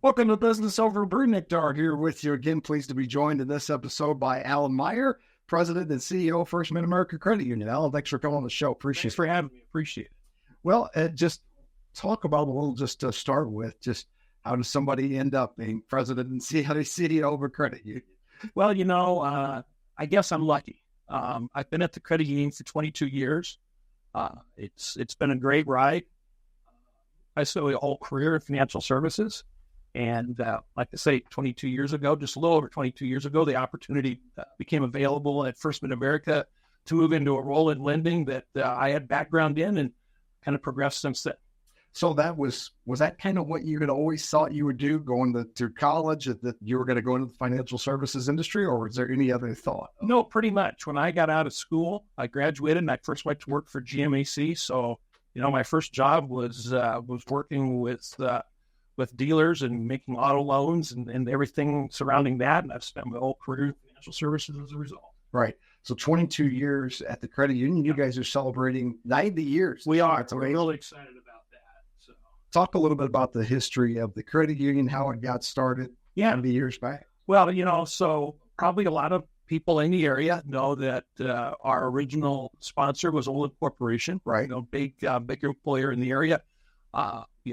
Welcome to Business Over Brew. Nectar here with you again. Pleased to be joined in this episode by Alan Meyer, President and CEO of First Mid-America Credit Union. Alan, thanks for coming on the show. Appreciate it. Thanks for having me. Appreciate it. Well, just talk about a little, just to start with, just how does somebody end up being President and CEO of a credit union? Well, I guess I'm lucky. I've been at the credit union for 22 years. It's been a great ride. I spent a whole career in financial services. And like I say, 22 years ago, just a little over 22 years ago, the opportunity became available at First Mid-America to move into a role in lending that I had background in and kind of progressed since then. So that was that kind of what you had always thought you would do, going to college, that you were going to go into the financial services industry, or was there any other thought? No, pretty much. When I got out of school, I graduated and I first went to work for GMAC. So, my first job was working with dealers and making auto loans and everything surrounding that. And I've spent my whole career in financial services as a result. Right. So 22 years at the credit union, you guys are celebrating 90 years. We are. We're really excited about that. So, talk a little bit about the history of the credit union, how it got started 90 years back. Well, so probably a lot of people in the area know that our original sponsor was Olin Corporation. Right. Big employer in the area.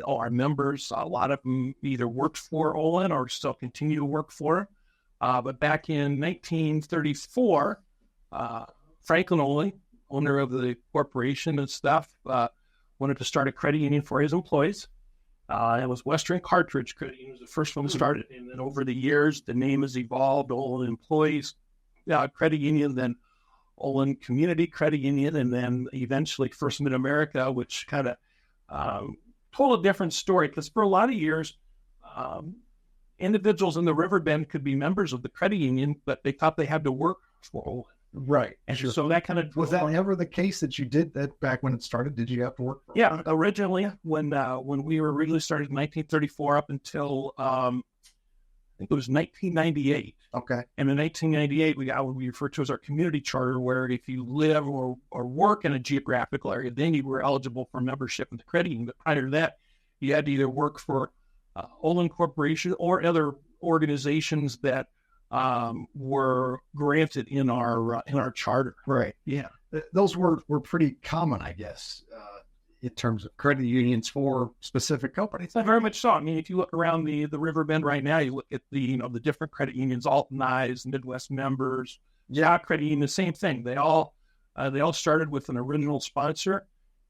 Our members, a lot of them either worked for Olin or still continue to work for him. But back in 1934, Franklin Olin, owner of the corporation and stuff, wanted to start a credit union for his employees. It was Western Cartridge Credit Union was the first one started. And then over the years, the name has evolved. Olin Employees Credit Union, then Olin Community Credit Union, and then eventually First Mid-America, which kind of told a different story, because for a lot of years, individuals in the Riverbend could be members of the credit union, but they thought they had to work for Olin. Right. And so that kind of... Was that ever the case that you did that back when it started? Did you have to work for Olin? Yeah, originally, when we were originally started in 1934 up until, I think it was 1998. Okay. And in 1998, we got what we refer to as our community charter, where if you live or work in a geographical area, then you were eligible for membership in the credit union. But prior to that, you had to either work for Olin Corporation or other organizations that were granted in our charter. Right. Yeah. Those were pretty common, I guess, in terms of credit unions for specific companies. Very much so. I mean, if you look around the Riverbend right now, you look at the different credit unions, Alton-Eyes, Midwest Members, Credit Union, the same thing. They all started with an original sponsor,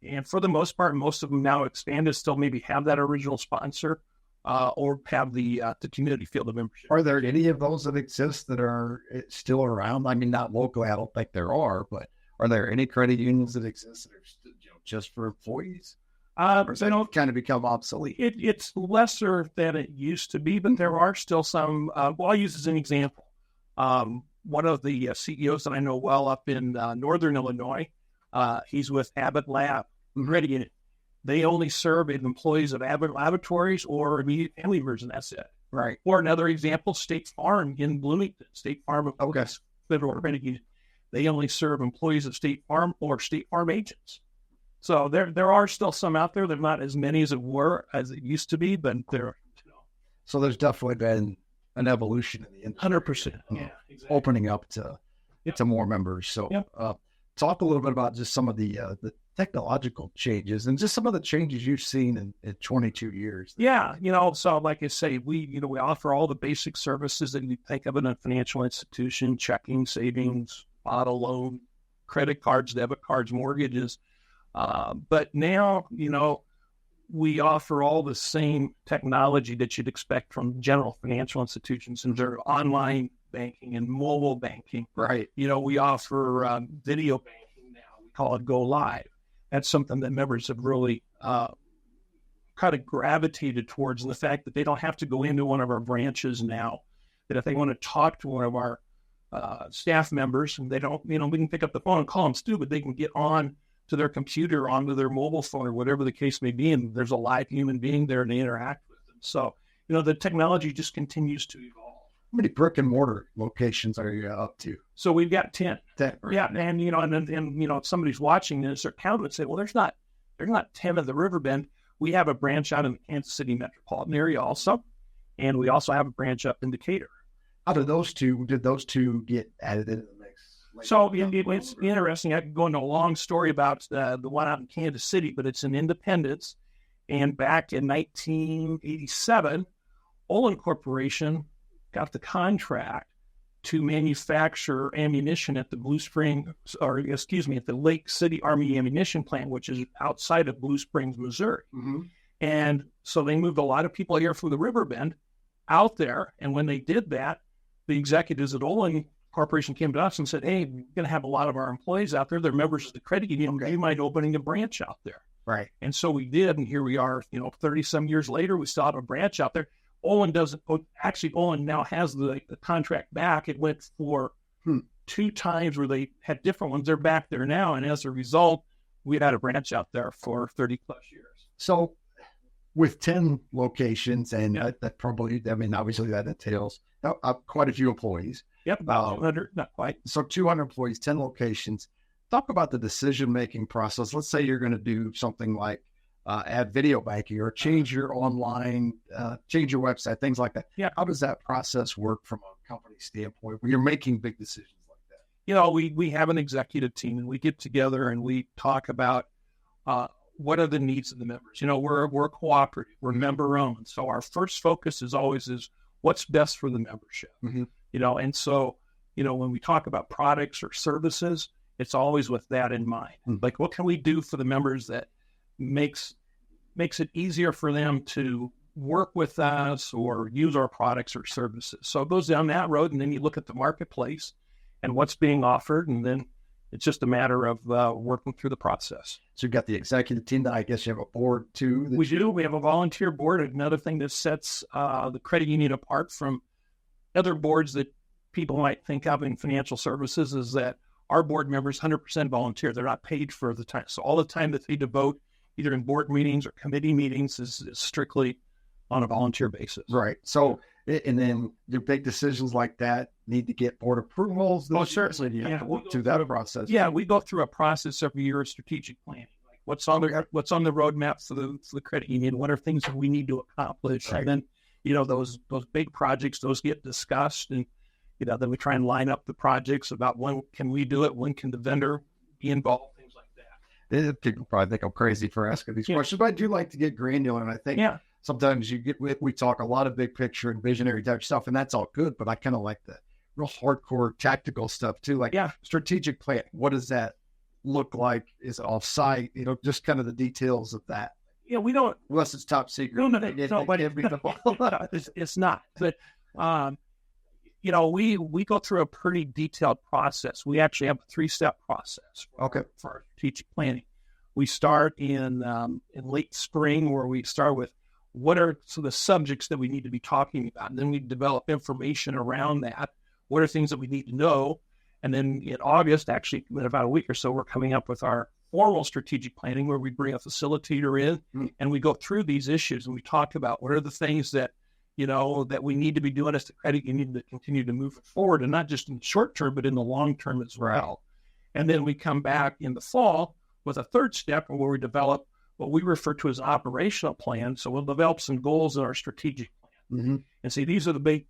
and for the most part, most of them now expanded, still maybe have that original sponsor, or have the community field of membership. Are there any of those that exist that are still around? I mean, not locally, I don't think there are, but are there any credit unions that exist that are just for employees? Or has that kind of become obsolete? It's lesser than it used to be, but there are still some. I'll use as an example. One of the CEOs that I know well up in northern Illinois, he's with Abbott Lab Credit Union. They only serve employees of Abbott Laboratories or immediate family members, and that's it. Right. Or another example, State Farm in Bloomington. State Farm, Federal Credit Union. They only serve employees of State Farm or State Farm agents. So there are still some out there. There's not as many as it used to be, but there. So there's definitely been an evolution in the industry. 100%. Yeah, exactly. Opening up to more members. So talk a little bit about just some of the technological changes and just some of the changes you've seen in 22 years. Yeah, so like I say, we offer all the basic services that you think of in a financial institution: checking, savings, auto loan, credit cards, debit cards, mortgages. But now, we offer all the same technology that you'd expect from general financial institutions in their online banking and mobile banking. Right. We offer video banking now. We call it Go Live. That's something that members have really kind of gravitated towards, and the fact that they don't have to go into one of our branches now, that if they want to talk to one of our staff members, and they don't, we can pick up the phone and call them Stu, but they can get on to their computer, onto their mobile phone, or whatever the case may be, and there's a live human being there and they interact with them. So, the technology just continues to evolve. How many brick and mortar locations are you up to? So we've got 10. 10, right. Yeah, and if somebody's watching this or counting and say, well, there's not 10 of the Riverbend. We have a branch out in the Kansas City metropolitan area also. And we also have a branch up in Decatur. How did those two get added into the mix? So it's interesting. I could go into a long story about the one out in Kansas City, but it's in Independence. And back in 1987, Olin Corporation got the contract to manufacture ammunition at the at the Lake City Army Ammunition Plant, which is outside of Blue Springs, Missouri. Mm-hmm. And so they moved a lot of people here from the Riverbend out there. And when they did that, the executives at Olin Corporation came to us and said, hey, we're going to have a lot of our employees out there. They're members of the credit union. Do you mind opening a branch out there? Right. And so we did. And here we are, 30-some years later, we still have a branch out there. Olin now has the contract back. It went for 2 times where they had different ones. They're back there now. And as a result, we've had a branch out there for 30 plus years. So with 10 locations, and that probably, obviously that entails quite a few employees. Yep, about 200, not quite. So 200 employees, 10 locations. Talk about the decision-making process. Let's say you're going to do something like add video banking or change your online, change your website, things like that. Yeah. How does that process work from a company standpoint when you're making big decisions like that? We have an executive team, and we get together and we talk about what are the needs of the members. We're cooperative, we're member-owned. So our first focus is always what's best for the membership. Mm-hmm. And so, when we talk about products or services, it's always with that in mind. Mm-hmm. Like, what can we do for the members that makes it easier for them to work with us or use our products or services? So it goes down that road, and then you look at the marketplace and what's being offered, and then it's just a matter of working through the process. So you've got the executive team. I guess you have a board too. We do. We have a volunteer board. Another thing that sets the credit union apart from other boards that people might think of in financial services is that our board members 100% volunteer. They're not paid for the time. So all the time that they devote either in board meetings or committee meetings is strictly on a volunteer basis. Right. So, and then your big decisions like that need to get board approvals. Certainly. You have to work through that process. Yeah, we go through a process every year of strategic planning. Like what's on the roadmap for the credit union? What are things that we need to accomplish? Right. And then, those big projects, those get discussed, and then we try and line up the projects about when can we do it, when can the vendor be involved, things like that. People probably think I'm crazy for asking these questions, but I do like to get granular, and I think sometimes we talk a lot of big picture and visionary type stuff, and that's all good, but I kind of like the real hardcore tactical stuff too, like strategic plan. What does that look like? Is it off-site? Just kind of the details of that. Yeah, we don't, unless it's top secret. No, but it's not. But we go through a pretty detailed process. We actually have a 3-step process for our strategic planning. We start in late spring, where we start with what are the subjects that we need to be talking about. And then we develop information around that. What are things that we need to know? And then in August, actually in about a week or so, we're coming up with our formal strategic planning, where we bring a facilitator in and we go through these issues and we talk about what are the things that that we need to be doing as the credit union to continue to move it forward, and not just in the short term, but in the long term as well. And then we come back in the fall with a 3rd step where we develop what we refer to as an operational plan. So we'll develop some goals in our strategic plan and say, these are the big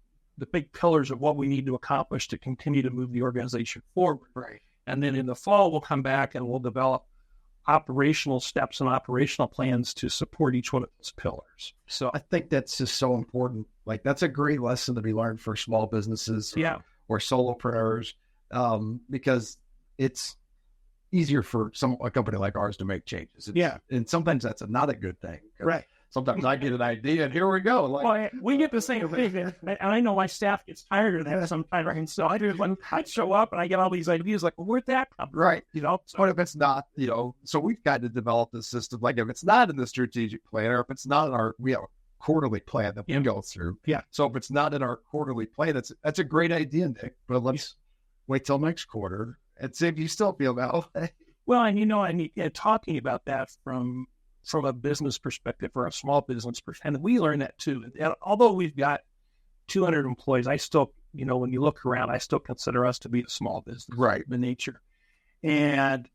pillars of what we need to accomplish to continue to move the organization forward. Right. And then in the fall, we'll come back and we'll develop operational steps and operational plans to support each one of those pillars. So I think that's just so important. Like, that's a great lesson to be learned for small businesses or solopreneurs, because it's easier for a company like ours to make changes. And sometimes that's not a good thing. Right. Sometimes I get an idea and here we go. We get the same thing. And I know my staff gets tired of that sometimes. Right? So I show up and I get all these ideas like, well, where'd that come from? Right. So, what if it's not, so we've got to develop this system. Like, if it's not in the strategic plan, or if it's not in we have a quarterly plan that we go through. Yeah. So if it's not in our quarterly plan, that's a great idea, Nick, but let's wait till next quarter and see if you still feel that way. Well, and talking about that from a business perspective or a small business perspective, and we learn that too. And although we've got 200 employees, I still, when you look around, I still consider us to be a small business, right, in nature. And,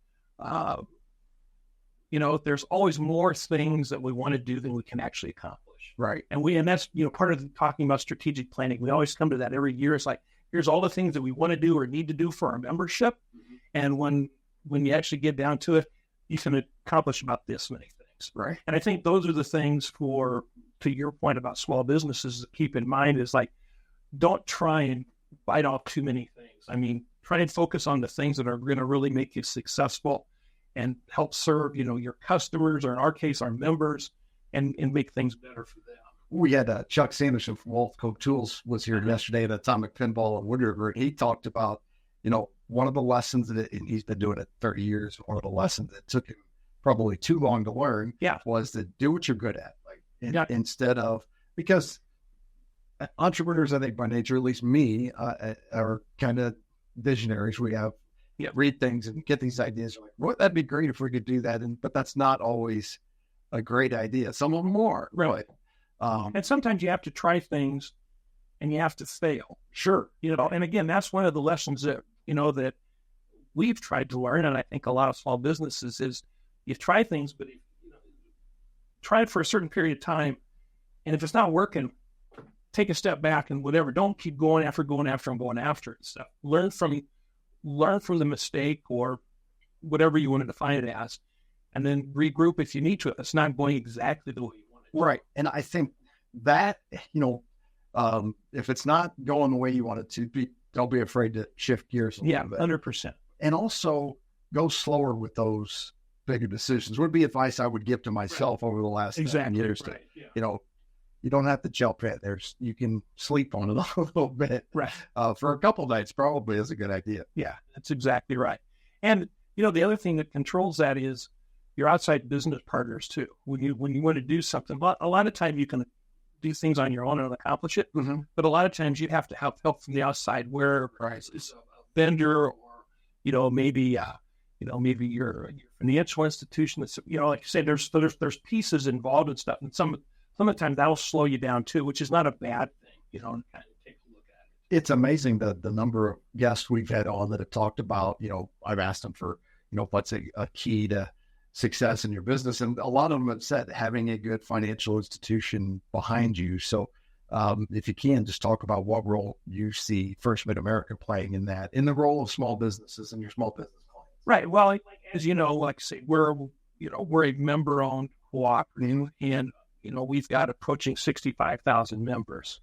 there's always more things that we want to do than we can actually accomplish. accomplish. Right. And that's, part of talking about strategic planning. We always come to that every year. It's like, here's all the things that we want to do or need to do for our membership. Mm-hmm. And when you actually get down to it, you can accomplish about this many things. Right. And I think those are the things to your point about small businesses to keep in mind is like, don't try and bite off too many things. I mean, try and focus on the things that are going to really make you successful and help serve, your customers, or in our case, our members, and make things better for them. We had Chuck Sanderson from Wolf Coke Tools was here yesterday at Atomic Pinball in Wood River. He talked about, one of the lessons that he's been doing it 30 years. One of the lessons that took him probably too long to learn was to do what you're good at. Instead of, because entrepreneurs, I think by nature, at least me, are kind of visionaries. We have read things and get these ideas. Like, well, that'd be great if we could do that. But that's not always a great idea. Some of them are. Really. And sometimes you have to try things and you have to fail. Sure. And again, that's one of the lessons that, that we've tried to learn. And I think a lot of small businesses is you try things, but try it for a certain period of time. And if it's not working, take a step back and whatever. Don't keep going after it. So learn from the mistake or whatever you want to define it as, and then regroup if you need to. If it's not going exactly the way you want it. Right. And I think that, if it's not going the way you want it to be, don't be afraid to shift gears a little bit. 100%. And also go slower with those bigger decisions would be advice I would give to myself over the last 10 years. Right. You don't have to jump in. You can sleep on it a little bit. Right. For a couple of nights probably is a good idea. Yeah, that's exactly right. And, the other thing that controls that is your outside business partners too. When you want to do something, a lot of times you can do things on your own and accomplish it. Mm-hmm. But a lot of times you have to have help from the outside, where it's a vendor, or, maybe your financial institution. That's, like you say, there's pieces involved and stuff. And some of the time that'll slow you down too, which is not a bad thing, and kind of take a look at it. It's amazing the number of guests we've had on that have talked about, I've asked them for, what's a key to success in your business. And a lot of them have said having a good financial institution behind you. So if you can, just talk about what role you see First Mid-America playing in the role of small businesses and your small business clients. Right. Well, as you know, like I say, we're a member-owned cooperative, and we've got approaching 65,000 members.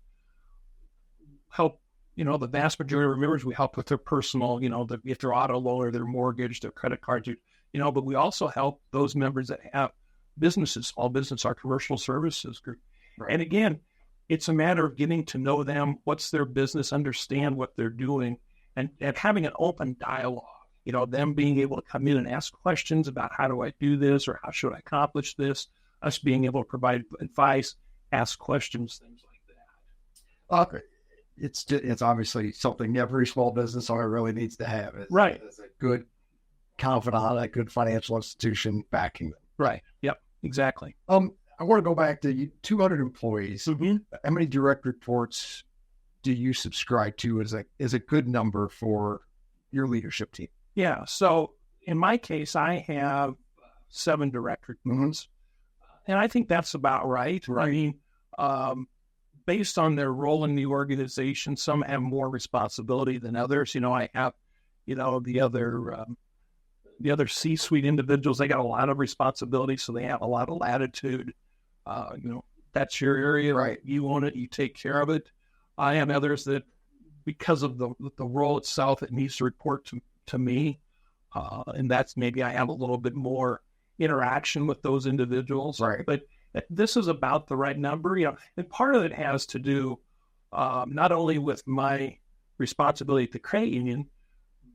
Help, the vast majority of our members, we help with their personal, if their auto loan or their mortgage, their credit cards, but we also help those members that have businesses, small business, our commercial services group. Right. And again, it's a matter of getting to know them, what's their business, understand what they're doing, and having an open dialogue. Them being able to come in and ask questions about how do I do this, or how should I accomplish this, us being able to provide advice, ask questions, things like that. It's obviously something every small business owner really needs to have. Right. Is a good confidant, a good financial institution backing them. Right. Yep. Exactly. I want to go back to 200 employees. Mm-hmm. How many direct reports do you subscribe to as a good number for your leadership team? Yeah. So in my case, I have 7 direct reports. Mm-hmm. And I think that's about right. Right. I mean, based on their role in the organization, some have more responsibility than others. I have, the other C-suite individuals, they got a lot of responsibility, so they have a lot of latitude. That's your area, right? You own it, you take care of it. I have others that, because of the role itself, it needs to report to me, and that's maybe I have a little bit more interaction with those individuals. Right. But this is about the right number, and part of it has to do not only with my responsibility at the credit union,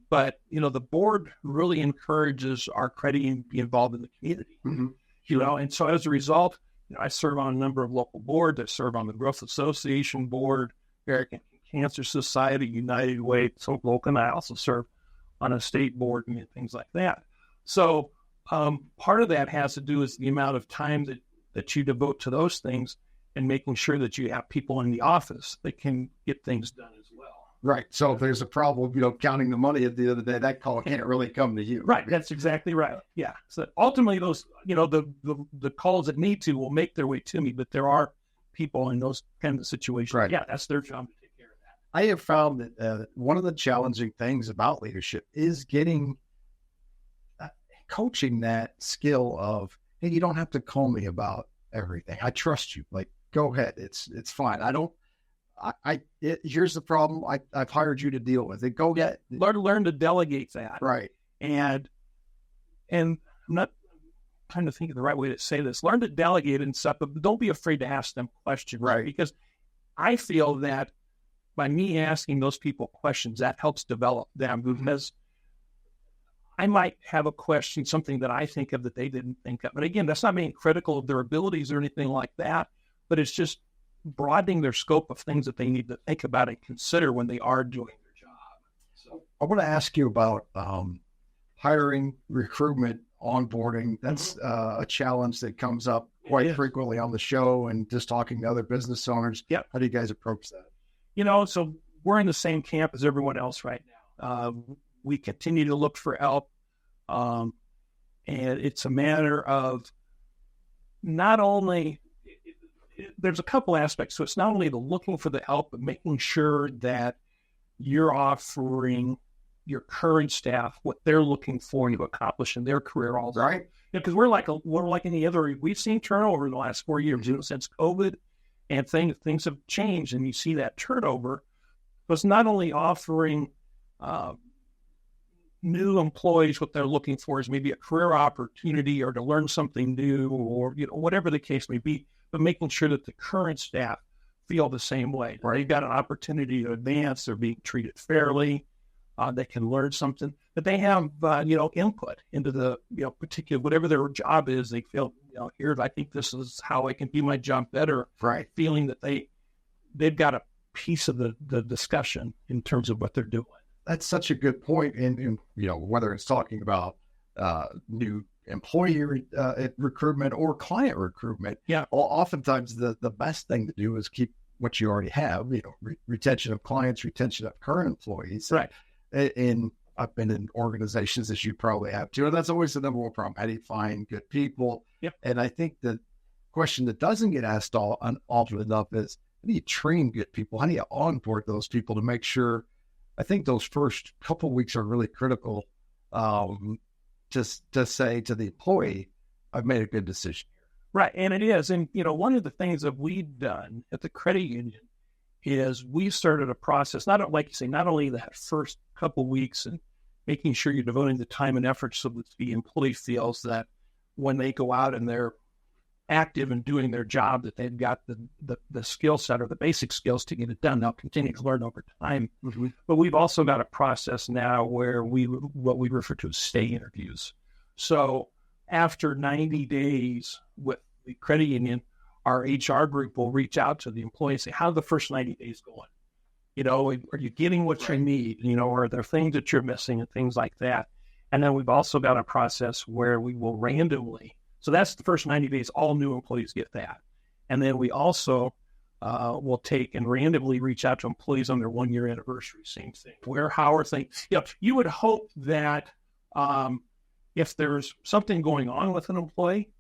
but, the board really encourages our credit union to be involved in the community, mm-hmm. And so as a result, I serve on a number of local boards. I serve on the Growth Association board, American Cancer Society, United Way, so local, and I also serve on a state board and things like that. So part of that has to do with the amount of time that you devote to those things, and making sure that you have people in the office that can get things done as well. Right. So if there's a problem, counting the money at the end of the day, that call can't really come to you. Right. That's exactly right. Yeah. So ultimately those, the calls that need to will make their way to me, but there are people in those kind of situations. Right. Yeah, that's their job to take care of that. I have found that one of the challenging things about leadership is getting coaching that skill of, hey, you don't have to call me about everything. I trust you. Like, go ahead. It's fine. Here's the problem. I've hired you to deal with it. Go get learn to delegate that. Right. And I'm not trying to think of the right way to say this. Learn to delegate and stuff, but don't be afraid to ask them questions. Right. Because I feel that by me asking those people questions, that helps develop them, because I might have a question, something that I think of that they didn't think of. But again, that's not being critical of their abilities or anything like that, but it's just broadening their scope of things that they need to think about and consider when they are doing their job. So I want to ask you about hiring, recruitment, onboarding. That's a challenge that comes up quite frequently on the show, and just talking to other business owners. Yep. How do you guys approach that? So we're in the same camp as everyone else right now. We continue to look for help. And it's a matter of not only, there's a couple aspects. So it's not only the looking for the help, but making sure that you're offering your current staff what they're looking for to accomplish in their career also. Right. Because we're like any other, we've seen turnover in the last 4 years, since COVID, and things have changed, and you see that turnover. But it's not only offering new employees what they're looking for is maybe a career opportunity or to learn something new, or whatever the case may be, but making sure that the current staff feel the same way. Right. They've got an opportunity to advance, they're being treated fairly, they can learn something, that they have input into the particular whatever their job is. They feel here, I think this is how I can do my job better. Right. Feeling that they've got a piece of the discussion in terms of what they're doing. That's such a good point. And whether it's talking about new employee recruitment or client recruitment, oftentimes the best thing to do is keep what you already have. Retention of clients, retention of current employees. Right. And I've been in organizations, as you probably have too, and that's always the number one problem. How do you find good people? Yep. And I think the question that doesn't get asked often enough is, how do you train good people? How do you onboard those people to make sure? I think those first couple of weeks are really critical, just to say to the employee, I've made a good decision here. Right, and it is. And, one of the things that we've done at the credit union is we started a process, not only that first couple of weeks and making sure you're devoting the time and effort so that the employee feels that when they go out and they're active and doing their job, that they've got the skill set or the basic skills to get it done. They'll continue to learn over time. Mm-hmm. But we've also got a process now where what we refer to as stay interviews. So after 90 days with the credit union, our HR group will reach out to the employee and say, how are the first 90 days going? Are you getting what you need? Are there things that you're missing and things like that? And then we've also got a process where we will randomly, so that's the first 90 days, all new employees get that. And then we also will take and randomly reach out to employees on their 1 year anniversary, same thing. How are things? You would hope that if there's something going on with an employee,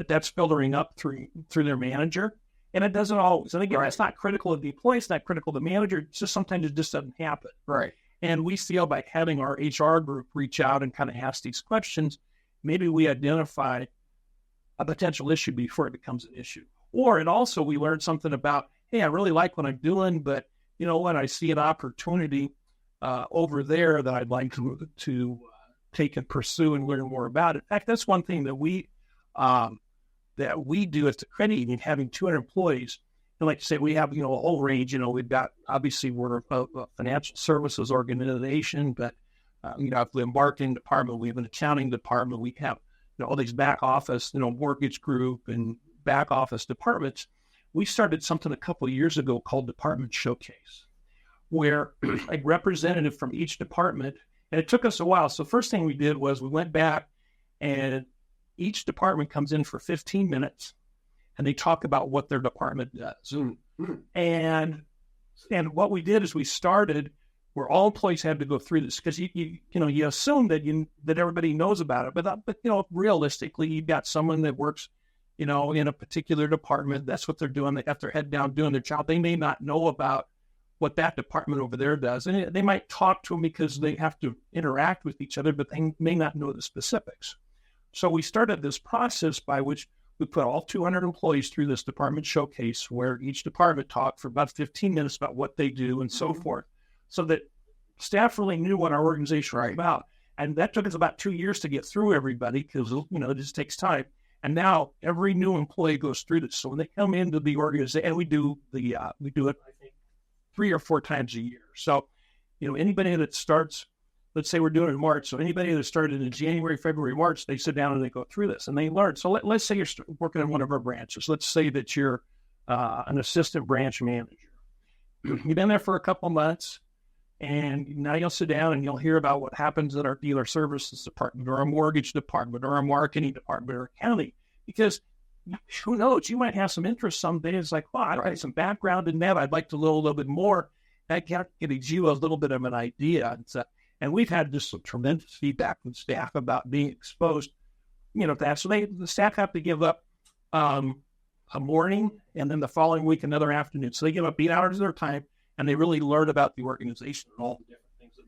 that's filtering up through their manager. And it doesn't always. And again, It's not critical of the employee, it's not critical of the manager. It's just sometimes it just doesn't happen. Right. And we feel by having our HR group reach out and kind of ask these questions, maybe we identify a potential issue before it becomes an issue. Or we learned something about, hey, I really like what I'm doing, but you know what? I see an opportunity over there that I'd like to take and pursue and learn more about. In fact, that's one thing that we do at the credit union, having 200 employees. And like I say, we have, a whole range. We've got, obviously, we're a financial services organization, but, we have the marketing department, we have an accounting department, we have, all these back office, mortgage group and back office departments. We started something a couple of years ago called Department Showcase, where a representative from each department, and it took us a while. So first thing we did was we went back, and each department comes in for 15 minutes and they talk about what their department does. Mm-hmm. And what we did is we started where all employees had to go through this, because you assume that everybody knows about it, but realistically, you've got someone that works in a particular department. That's what they're doing. They got their head down doing their job. They may not know about what that department over there does. And they might talk to them because they have to interact with each other, but they may not know the specifics. So we started this process by which we put all 200 employees through this department showcase where each department talked for about 15 minutes about what they do and so forth, so that staff really knew what our organization was about. And that took us about 2 years to get through everybody because, it just takes time. And now every new employee goes through this. So when they come into the organization, and we do it, I think, 3 or 4 times a year. So, anybody that starts, let's say we're doing it in March. So anybody that started in January, February, March, they sit down and they go through this and they learn. So let's say you're working in one of our branches. Let's say that you're an assistant branch manager. You've been there for a couple months. And now you'll sit down and you'll hear about what happens at our dealer services department or our mortgage department or our marketing department or accounting. Because who knows, you might have some interest someday. It's like, well, I've got some background in that. I'd like to know a little bit more. That gives you a little bit of an idea. And we've had just some tremendous feedback from staff about being exposed, to that. So the staff have to give up a morning and then the following week another afternoon. So they give up 8 hours of their time. And they really learn about the organization and all the different things that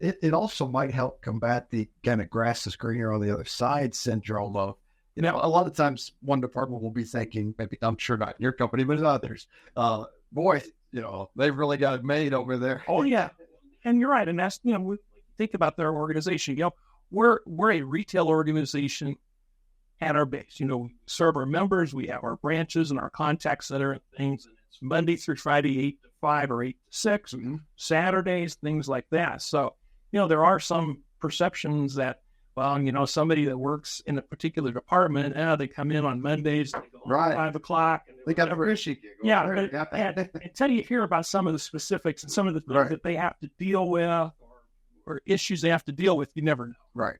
we do. It also might help combat the kind of grass is greener on the other side syndrome of, a lot of times one department will be thinking, maybe I'm sure not in your company, but in others, boy, they've really got it made over there. Oh, yeah. And you're right. And that's, we think about their organization. We're a retail organization at our base. We serve our members. We have our branches and our contact center and things. And it's Monday through Friday, 8 to 5 or 8 to 6, Saturdays, things like that. So, there are some perceptions that, somebody that works in a particular department, they come in on Mondays, they go at 5 o'clock. And they got a issue. Yeah. Until you hear about some of the specifics and some of the things that they have to deal with or issues they have to deal with, you never know. Right.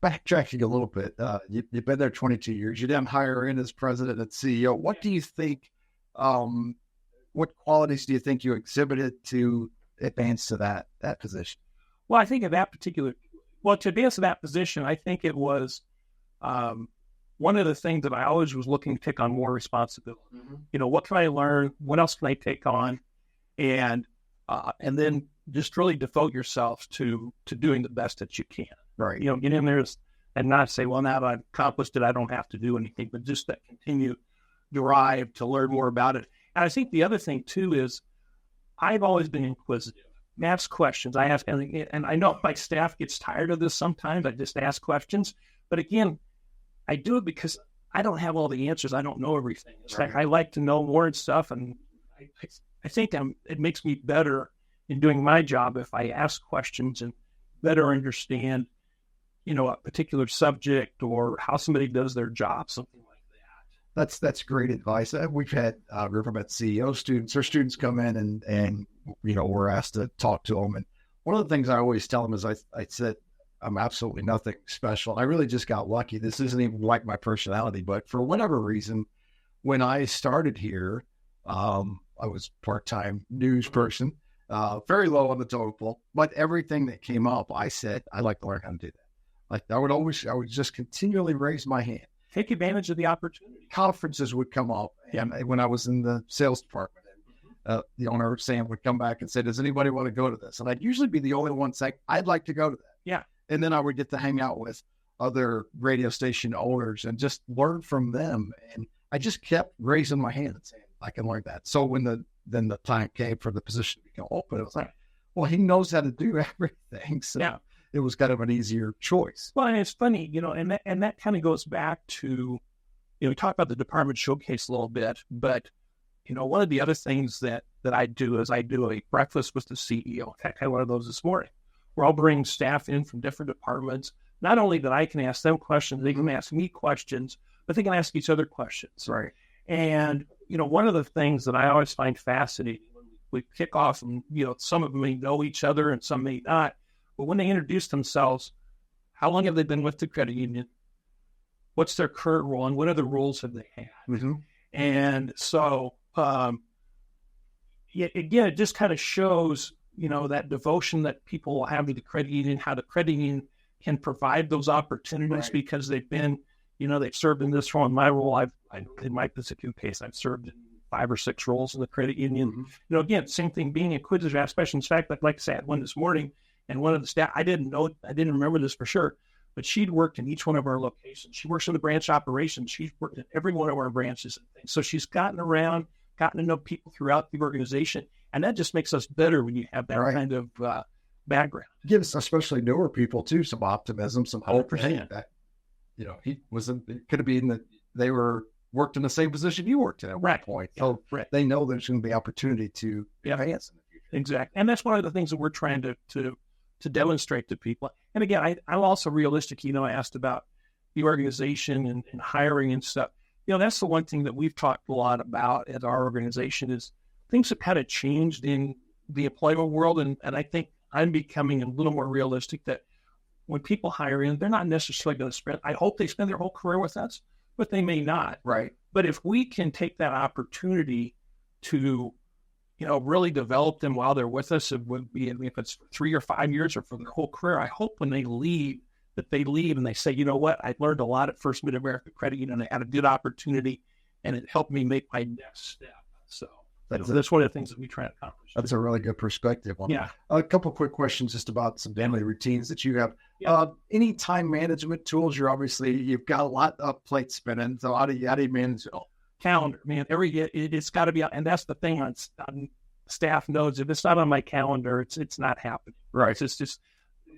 Backtracking a little bit, you've been there 22 years. You didn't hire in as president and CEO. What do you think, what qualities do you think you exhibited to advance to that position? Well, I think to advance to that position, I think it was one of the things that I always was looking to take on more responsibility. What can I learn? What else can I take on? And then just really devote yourself to doing the best that you can. Right. Get in there and not say, well, now that I've accomplished it, I don't have to do anything, but just that continued drive to learn more about it. And I think the other thing too is I've always been inquisitive. I ask questions. And I know my staff gets tired of this sometimes. I just ask questions. But again, I do it because I don't have all the answers. I don't know everything. It's like I like to know more and stuff. And I think it makes me better in doing my job if I ask questions and better understand, a particular subject or how somebody does their job, something like that. That's great advice. We've had Rivermet CEO students or students come in and we're asked to talk to them. And one of the things I always tell them is I said, I'm absolutely nothing special. I really just got lucky. This isn't even like my personality, but for whatever reason, when I started here, I was part-time news person, very low on the totem pole, but everything that came up, I said, I'd like to learn how to do that. Like I would just continually raise my hand. Take advantage of the opportunity. Conferences would come up. And when I was in the sales department, the owner, Sam, would come back and say, does anybody want to go to this? And I'd usually be the only one saying, I'd like to go to that. Yeah. And then I would get to hang out with other radio station owners and just learn from them. And I just kept raising my hand and saying, I can learn that. So when the time came for the position to become open, it was like, well, he knows how to do everything. So yeah. It was kind of an easier choice. Well, and it's funny, and that kind of goes back to, we talked about the department showcase a little bit, but, one of the other things that I do is I do a breakfast with the CEO. In fact, I had one of those this morning, where I'll bring staff in from different departments. Not only that I can ask them questions, they can ask me questions, but they can ask each other questions. Right. And, one of the things that I always find fascinating when we kick off, and, some of them may know each other and some may not, but when they introduce themselves, how long have they been with the credit union? What's their current role, and what other roles have they had? Mm-hmm. And so, again, it just kind of shows, that devotion that people have to the credit union, how the credit union can provide those opportunities because they've been, they've served in this role. In my role, in my particular case, I've served in 5 or 6 roles in the credit union. Again, same thing, being inquisitive, ask questions. In fact, like I said, I had one this morning, and one of the staff, I didn't remember this for sure, but she'd worked in each one of our locations. She works in the branch operations. She's worked in every one of our branches and things. So she's gotten around, gotten to know people throughout the organization, and that just makes us better when you have that kind of background. Gives especially newer people too some optimism, some hope. That he could have been that they worked in the same position you worked in at one point. So they know there's going to be opportunity to advance in the future. Exactly, and that's one of the things that we're trying to demonstrate to people. And again, I'm also realistic. I asked about the organization and hiring and stuff. That's the one thing that we've talked a lot about at our organization is things have kind of changed in the employment world. And I think I'm becoming a little more realistic that when people hire in, they're not necessarily going to I hope they spend their whole career with us, but they may not. Right. But if we can take that opportunity to, really develop them while they're with us, it would be, if it's 3 or 5 years or for their whole career, I hope when they leave, that they leave and they say, you know what, I learned a lot at First Mid-America Credit Union. I had a good opportunity and it helped me make my next step. So that's one of the things that we try to accomplish. That's a really good perspective. Yeah. A couple of quick questions just about some daily routines that you have. Yeah. Any time management tools? You've got a lot of plate spinning. So how do you manage it all? Calendar, man. It's got to be, and that's the thing on staff knows. If it's not on my calendar, it's not happening. Right. It's just,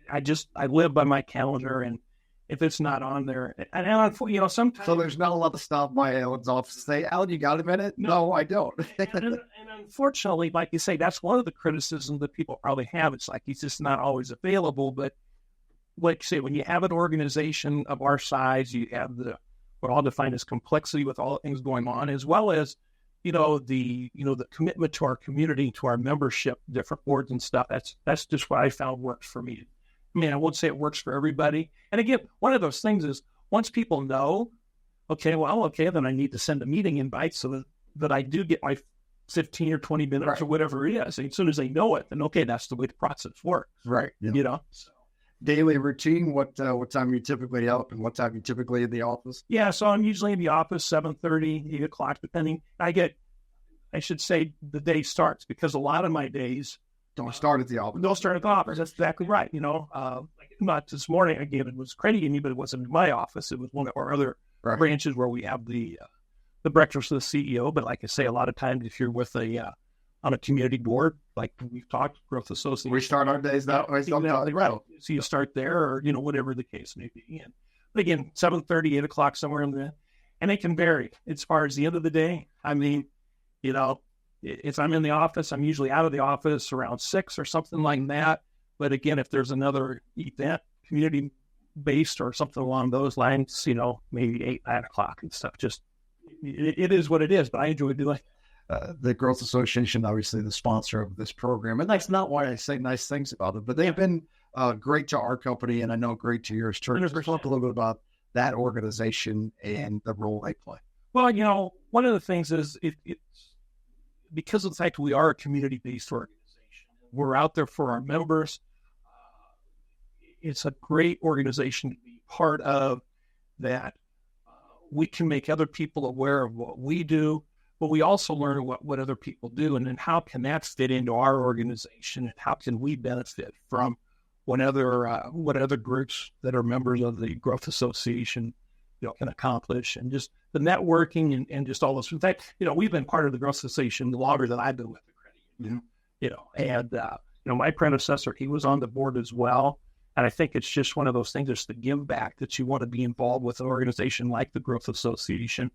I live by my calendar, and if it's not on there, and sometimes. So there's not a lot of stuff my Alan's office to say, Alan, you got a minute? No, I don't. and unfortunately, like you say, that's one of the criticisms that people probably have. It's like he's just not always available. But like you say, when you have an organization of our size, you have what I'll define as complexity with all the things going on, as well as the commitment to our community, to our membership, different boards and stuff. That's just what I found works for me. I mean, I won't say it works for everybody. And again, one of those things is once people know, then I need to send a meeting invite so that I do get my 15 or 20 minutes or whatever it is. And as soon as they know it, then that's the way the process works. Right. Yeah. So. Daily routine, what time you typically up and what time you typically in the office? Yeah, so I'm usually in the office 7:30, 8 o'clock, depending. I should say the day starts, because a lot of my days don't start at the office. Don't start at the office. That's exactly right. Not this morning, again, it was credit union, but it wasn't in my office. It was one of our other branches where we have the breakfast with the CEO. But like I say, a lot of times if you're with on a community board, like we've talked, Growth Association. We start our days that way. Exactly right. So you start there, or, whatever the case may be. But again, 7:30, 8 o'clock, somewhere in there. And it can vary as far as the end of the day. I mean, if I'm in the office, I'm usually out of the office around 6 or something like that. But again, if there's another event, community-based or something along those lines, maybe 8, 9 o'clock and stuff. Just, it is what it is, but I enjoy doing it. The Growth Association, obviously the sponsor of this program, and that's not why I say nice things about it, but they've been great to our company, and I know great to yours. Talk a little bit about that organization and the role they play. Well, one of the things is it's because of the fact we are a community-based organization. We're out there for our members. It's a great organization to be part of, that we can make other people aware of what we do, but we also learn what other people do, and then how can that fit into our organization, and how can we benefit from what other groups that are members of the Growth Association can accomplish, and just the networking and just all those. In fact, we've been part of the Growth Association longer than I've been with the credit union. And my predecessor, he was on the board as well. And I think it's just one of those things, just the give back, that you want to be involved with an organization like the Growth Association,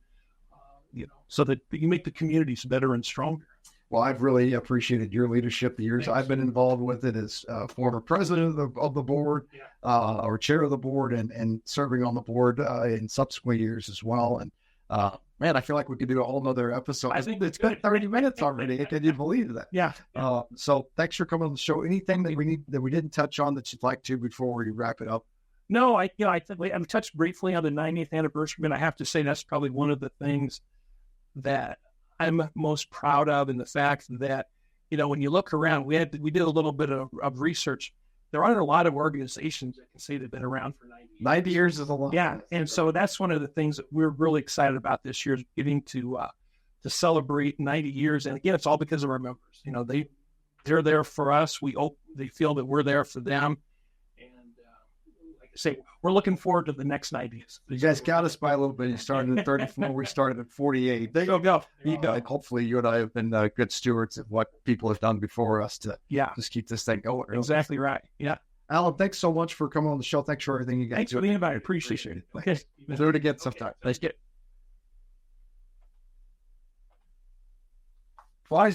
so that you make the communities better and stronger. Well, I've really appreciated your leadership the years I've been involved with it as former president of the board, or chair of the board, and serving on the board in subsequent years as well. And man, I feel like we could do a whole nother episode. I think it's been 30 minutes already. Can you believe that? Yeah. So thanks for coming on the show. Anything that we didn't touch on that you'd like to before we wrap it up? No, I think I've touched briefly on the 90th anniversary, and I have to say that's probably one of the things that I'm most proud of, in the fact that, when you look around, we did a little bit of research. there aren't a lot of organizations that can say they've been around for 90 years. 90 years is a lot. Yeah. And so that's one of the things that we're really excited about this year, is getting to celebrate 90 years. And again, it's all because of our members. You know, they're there for us. They feel that we're there for them. Like I say, we're looking forward to the next 90s. You guys got us by a little bit. You started at 34. We started at 48. There you go. Hopefully you and I have been good stewards of what people have done before us to just keep this thing going. Exactly right. Yeah. Alan, thanks so much for coming on the show. Thanks for everything you guys. Thanks for the invite. I appreciate it. Okay. Do it again sometime. Let's get it.